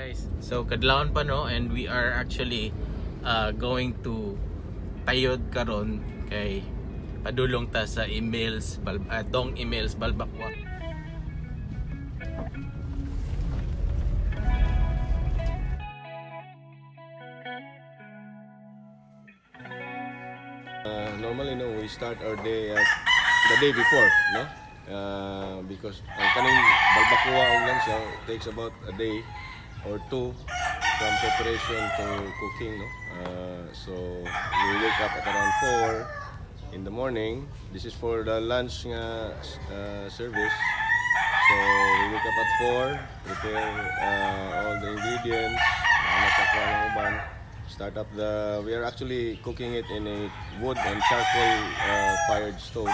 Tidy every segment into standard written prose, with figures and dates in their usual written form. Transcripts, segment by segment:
guys, so kadlawon pa no, and we are actually going to tayod karon kay padulong ta sa Dong Emil's Balbacua. Normally, no, we start our day at the day before, no? Because ang kaning Balbacua lang siya, it takes about a day or two from preparation to cooking, no? So we wake up at around 4 in the morning. This is for the lunch nga service. So we wake up at 4, prepare all the ingredients, masakwa ng uban. Start up we are actually cooking it in a wood and charcoal fired stove.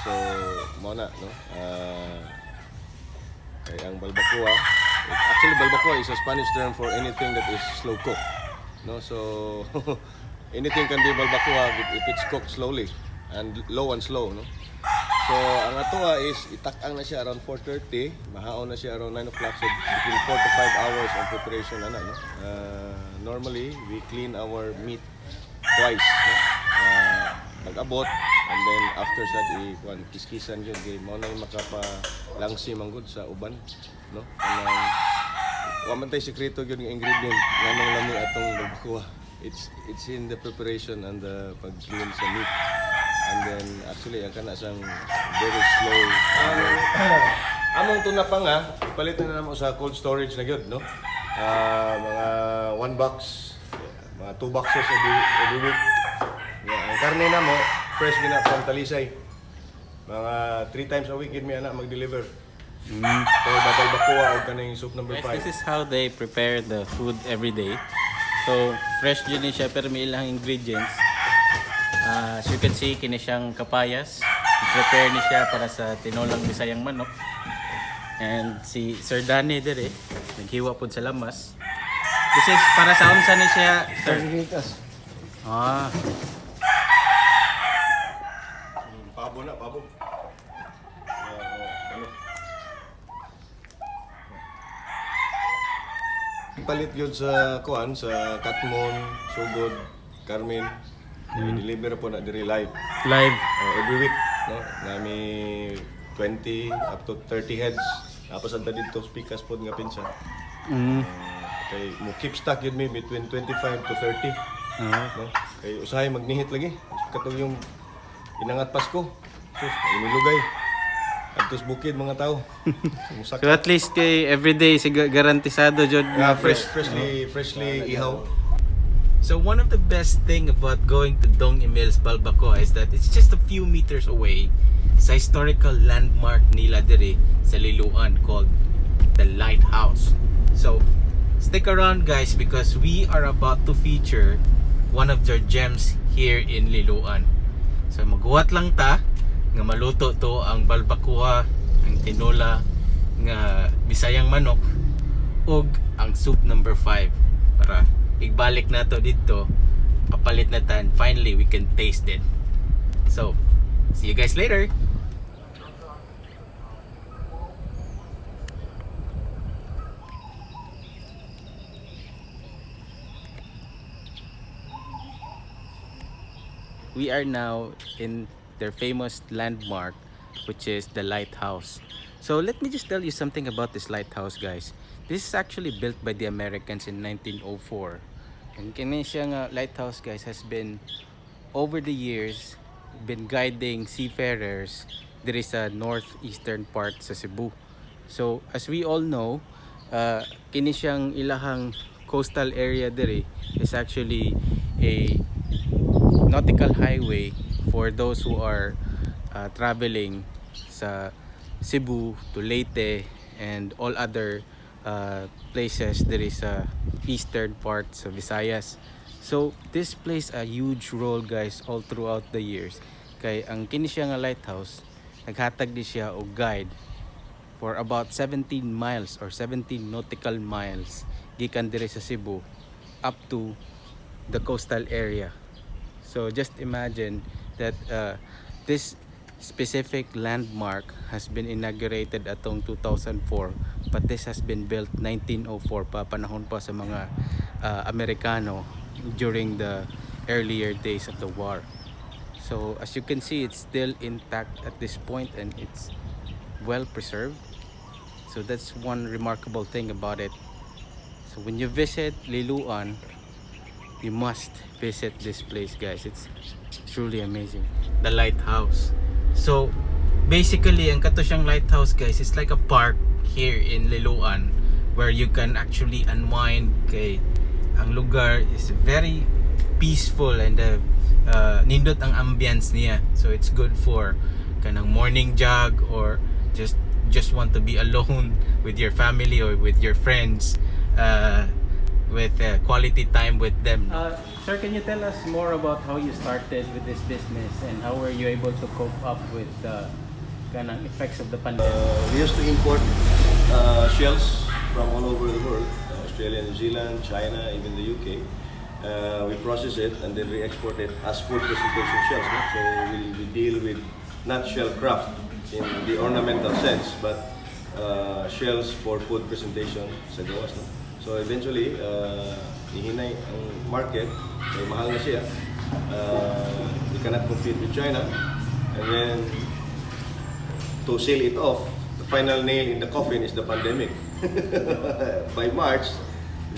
So, muna, no? Kaya ang Balbacua, actually Balbacua is a Spanish term for anything that is slow cooked, no? So, anything can be Balbacua if it's cooked slowly and low and slow, no? So, ang atoa is itak-ang na siya around 4:30, mahaon na siya around 9 o'clock, so between 4 to 5 hours of preparation na, no? Normally, we clean our meat twice, no? Pag-abot, and then after that, kiskisan yun, mao na yung makapalangsi manggod sa uban, no? Kanang, waman tayo sekreto yun yung ingredient, nganong lami atong Balbacua. It's in the preparation and the pag-clean sa meat. And then, actually, ang kana siyang very slow. Among tuna pa nga, ipalitan na naman sa cold storage na yun, no? Mga 1 box, mga 2 boxes every week. Yeah, ang karne na mo, fresh gina from Talisay. Mga 3 times a week yun may anak mag-deliver. For the Balbacua o kaning soup number 5. This is how they prepare the food every day. So fresh din siya pero may ilang ingredients. As you can see, kini siyang kapayas. Prepare ni siya para sa tinolang Bisayang manok. And si Sir Danny dire, naghiwa po sa lamas. This is para sa unsa ni siya, Sir? Pabo na, pabo. Palit yun sa kuan, sa Katmon, Sugod, Carmen. I-deliver po na diri live. Every week, no? Nami 20 up to 30 heads. Tapos anta dito pikas pod nga pinsa. Kay mo keep stock yun may between 25 to 30. No? Kay usahay magnihit lagi. Katong yung inangat Pasko. Sus, inilugay. Adtos bukid mga tao. So at least kay everyday garantisado jud na freshly ihaw. So one of the best thing about going to Dong Emil's Balbacua is that it's just a few meters away sa historical landmark nila diri sa Liloan called the Lighthouse. So stick around guys because we are about to feature one of their gems here in Liloan. So maghuwat lang ta nga maluto to ang Balbacua, ang tinola nga Bisayang manok ug ang soup number 5 para igbalik na to dito, kapalit na tan, finally we can taste it. So see you guys later. We are now in their famous landmark, which is the lighthouse. So let me just tell you something about this lighthouse guys. This is actually built by the Americans in 1904. And kini siyang lighthouse guys has been over the years been guiding seafarers diri sa northeastern part sa Cebu. So as we all know, kini siyang ilahang coastal area diri is actually a nautical highway for those who are traveling sa Cebu to Leyte and all other places there is a eastern part sa Visayas. So this plays a huge role guys all throughout the years. Kay ang kini siya nga lighthouse naghatag di siya og guide for about 17 miles or 17 nautical miles gikan dire sa Cebu up to the coastal area. So just imagine that this specific landmark has been inaugurated atong 2004 but this has been built 1904 pa, panahon pa sa mga Amerikano during the earlier days of the war. So as you can see, it's still intact at this point and it's well preserved. So that's one remarkable thing about it. So when you visit Liloan, you must visit this place, guys. It's truly amazing. The lighthouse. So basically, ang kato siyang lighthouse, guys, it's like a park here in Liloan where you can actually unwind. Kay ang lugar is very peaceful and nindot ang ambience niya. So it's good for kanang morning jog or just want to be alone with your family or with your friends, with quality time with them. Sir, can you tell us more about how you started with this business and how were you able to cope up with the effects of the pandemic? We used to import shells from all over the world, Australia, New Zealand, China, even the UK. We process it and then we export it as food presentation shells. No? So we deal with not shell craft in the ornamental sense, but shells for food presentation sa gawas. No? So eventually, ihinay ang market, may mahal na siya. We cannot compete with China. And then, to seal it off, the final nail in the coffin is the pandemic. By March,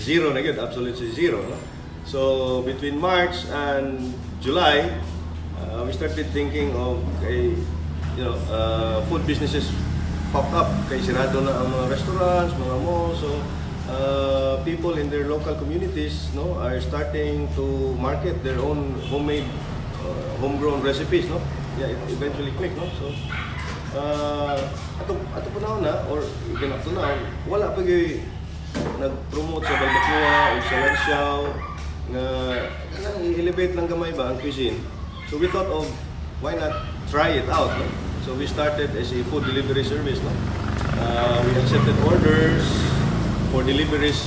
zero na yun, absolutely zero. No? So between March and July, we started thinking of food businesses popped up. Kaya sirado na ang mga restaurants, mga malls. So people in their local communities, no, are starting to market their own homemade, homegrown recipes, no. Yeah, it eventually clicked, no. So ato panahon na, or even up to now, wala pa gyud nag-promote sa Balbacua o sa Lansiao na i-elevate lang gamay ba ang cuisine. So we thought of why not try it out, no? So we started as a food delivery service, no? We accepted orders for deliveries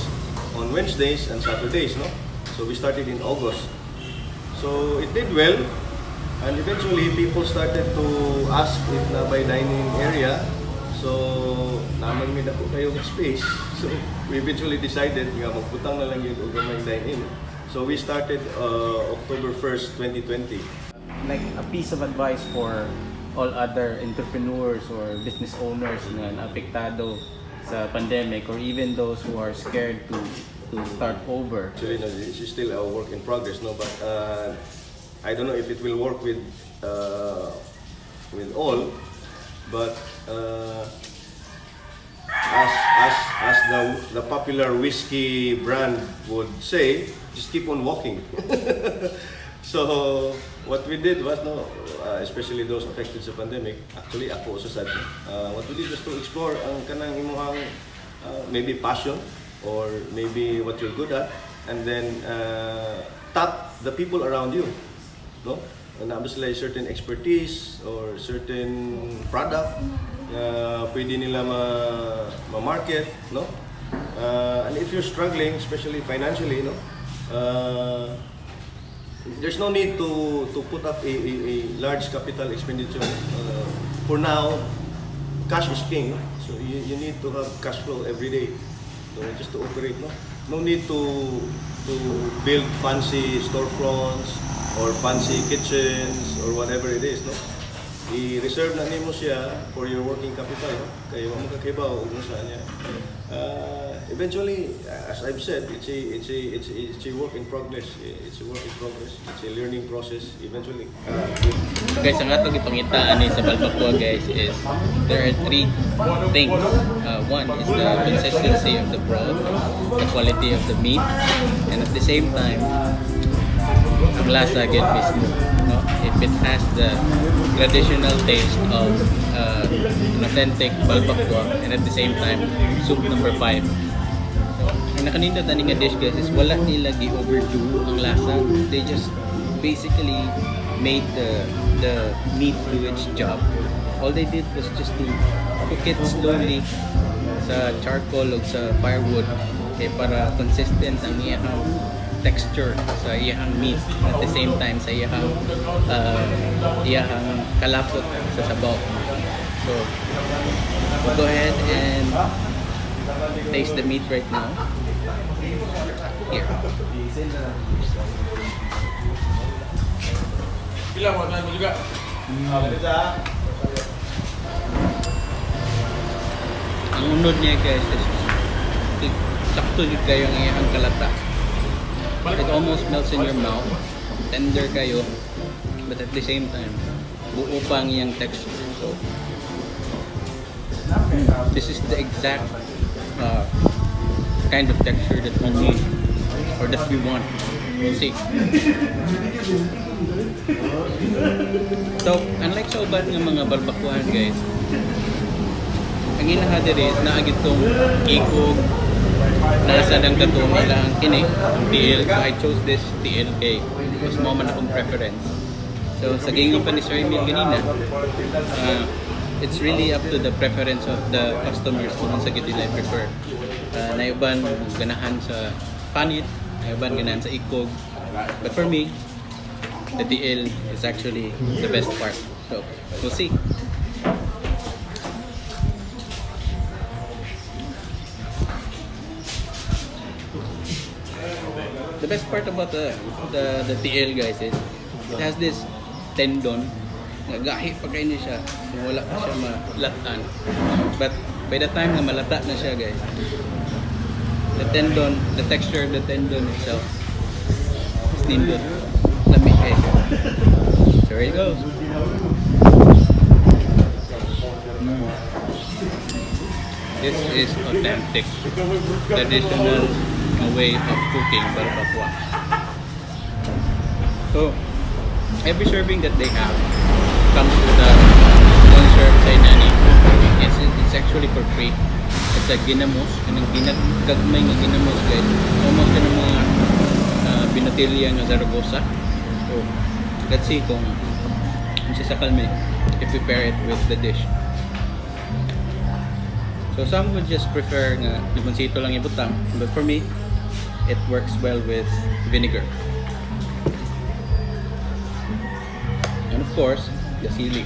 on Wednesdays and Saturdays, no? So we started in August. So it did well, and eventually people started to ask if na by dining area. So naman may dako kayo space. So we eventually decided nga magputang na lang yun og may dine-in. So we started October 1st, 2020. Like a piece of advice for all other entrepreneurs or business owners na naapektado sa pandemic, or even those who are scared to start over. Actually, no, this is still a work in progress, no. But I don't know if it will work with all. But as the popular whiskey brand would say, just keep on walking. So what we did was, no, especially those affected sa pandemic, actually ako sa sad. What we did was to explore ang kanang imong maybe passion or maybe what you're good at, and then tap the people around you, no? And obviously certain expertise or certain product pwede nila ma-market, no? And if you're struggling, especially financially, no, there's no need to put up a large capital expenditure. For now, cash is king, so you need to have cash flow every day, so just to operate. No need to build fancy storefronts or fancy kitchens or whatever it is. No, i-reserve na nimo siya for your working capital. No? Kaya mo makakibaw kung saan niya. Eventually, as I've said, it's a work in progress. It's a work in progress. It's a learning process. Eventually. Guys, ang atong ipangitaan ni sa Balbacua, guys, is there are three things. One is the consistency of the broth, the quality of the meat, and at the same time, ang lasa agad mismo. No? If it has the traditional taste of an authentic Balbacua, and at the same time, soup number 5. Ang nakanindot na nga dish, guys, is wala nila gi-overdo ang lasa. They just basically made the meat do its job. All they did was just to cook it slowly sa charcoal o sa firewood, para consistent ang iyang texture sa iyang meat, at the same time sa iyang kalapot sa sabaw. So go ahead and taste the meat right now. Here. Ang unod niya guys is sakto yun kayo ng iyang kalata. It almost melts in your mouth. Tender kayo, but at the same time, buo pa ang iyang texture. So, this is the exact kind of texture that we need or that we want. We'll see. So, unlike sa uban ng mga barbakuan guys, ang ilaha diri is naagid tong ikog, nasa ng katong ilang kini, ang TL. So I chose this TL kay mas mo man akong preference. So sa gingon pa ni Sir Emil ganina, it's really up to the preference of the customers kung sa gid nila prefer. Naiban ganahan sa panit, naiban ganahan sa ikog. But for me, the TL is actually the best part. So we'll see. The best part about the TL guys is it has this tendon. Gahi pa kayo niya siya. Wala pa siya malatan. But by the time na malata na siya guys, the tendon, the texture of the tendon itself is nindot. Lamig eh. So here it goes. This is authentic, traditional way of cooking Balbacua. So every serving that they have comes with a one serve sainani. It's actually for free. It's a ginamos, kanang ginagagmay nga ginamos guys. Almost ka ng mga binatilya nga Zaragoza. So let's see kung sasakal me if we pair it with the dish. So some would just prefer nga limoncito lang ibutang, but for me it works well with vinegar. And of course, the sili.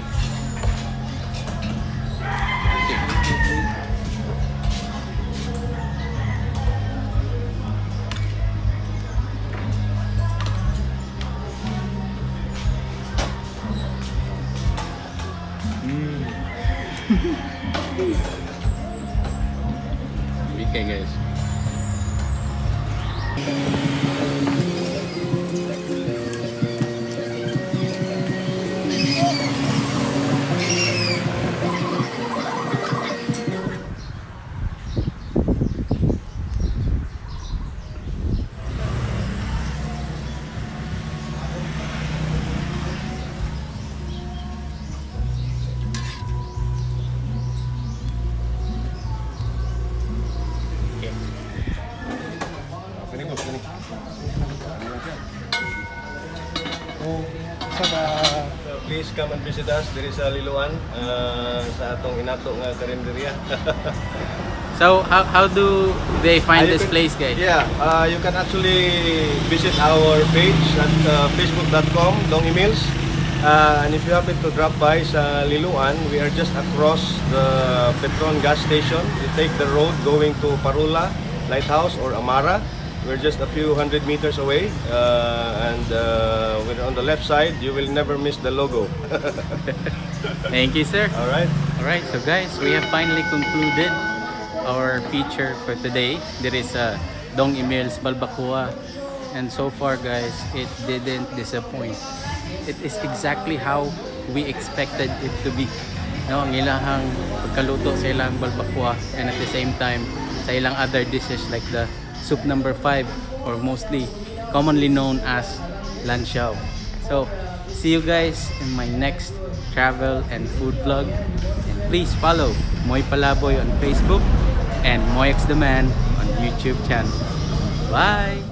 Okay guys. Please come and visit us. There is a Liloan sa atong inato nga karinderya. So how do they find this place guys? Yeah, you can actually visit our page at facebook.com Emils. And if you happen to drop by sa Liloan, we are just across the Petron gas station. You take the road going to Parula, Lighthouse or Amara. We're just a few hundred meters away, and we're on the left side. You will never miss the logo. Thank you, sir. All right. So guys, we have finally concluded our feature for today. There is Dong Emil's Balbacua, and so far, guys, it didn't disappoint. It is exactly how we expected it to be. No, ang ilahang pagkaluto sa ilang Balbacua, and at the same time, sa ilang other dishes like the soup number 5, or mostly commonly known as lanxiao. So see you guys in my next travel and food vlog, and please follow Moy Palaboy on Facebook and Moy X the Man on YouTube channel. Bye.